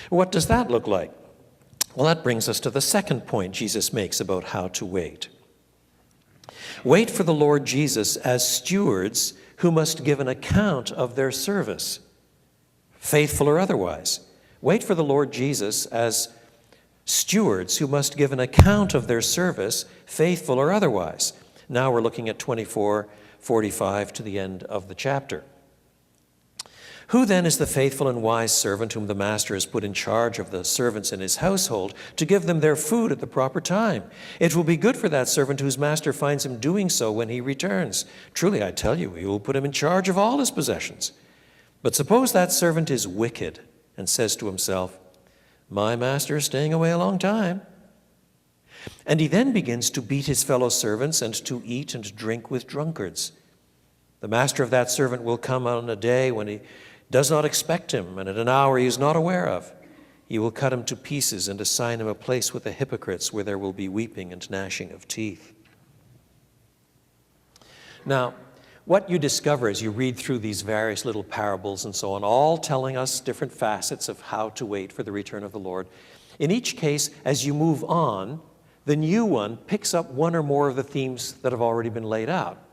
What does that look like? Well, that brings us to the second point Jesus makes about how to wait. Wait for the Lord Jesus as stewards who must give an account of their service, faithful or otherwise. Wait for the Lord Jesus as stewards who must give an account of their service, faithful or otherwise. Now we're looking at 24:45 to the end of the chapter. Who then is the faithful and wise servant whom the master has put in charge of the servants in his household to give them their food at the proper time? It will be good for that servant whose master finds him doing so when he returns. Truly, I tell you, he will put him in charge of all his possessions. But suppose that servant is wicked and says to himself, my master is staying away a long time. And he then begins to beat his fellow servants and to eat and drink with drunkards. The master of that servant will come on a day when he does not expect him, and at an hour he is not aware of. He will cut him to pieces and assign him a place with the hypocrites where there will be weeping and gnashing of teeth. Now, what you discover as you read through these various little parables and so on, all telling us different facets of how to wait for the return of the Lord, in each case, as you move on, the new one picks up one or more of the themes that have already been laid out.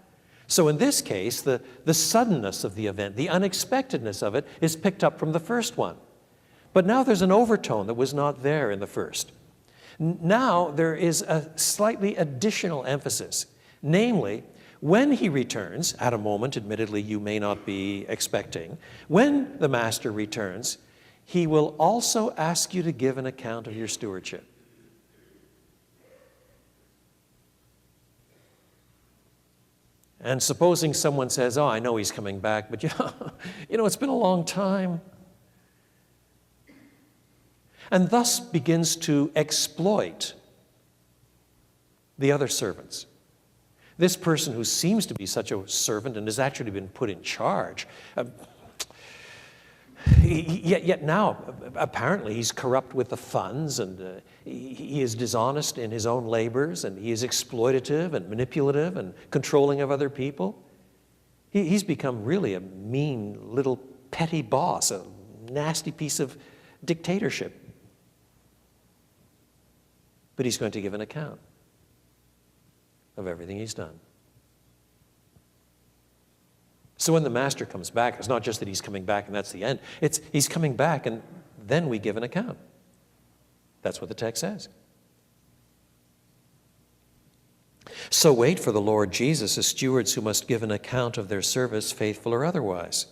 So in this case, the suddenness of the event, the unexpectedness of it, is picked up from the first one. But now there's an overtone that was not there in the first. Now there is a slightly additional emphasis, namely, when he returns, at a moment admittedly you may not be expecting, when the master returns, he will also ask you to give an account of your stewardship. And supposing someone says, oh, I know he's coming back, but it's been a long time. And thus begins to exploit the other servants. This person who seems to be such a servant and has actually been put in charge, yet now apparently he's corrupt with the funds, and he is dishonest in his own labors, and he is exploitative and manipulative and controlling of other people. He's become really a mean little petty boss, a nasty piece of dictatorship. But he's going to give an account of everything he's done. So when the master comes back, it's not just that he's coming back and that's the end. It's he's coming back and then we give an account. That's what the text says. So wait for the Lord Jesus as stewards who must give an account of their service, faithful or otherwise.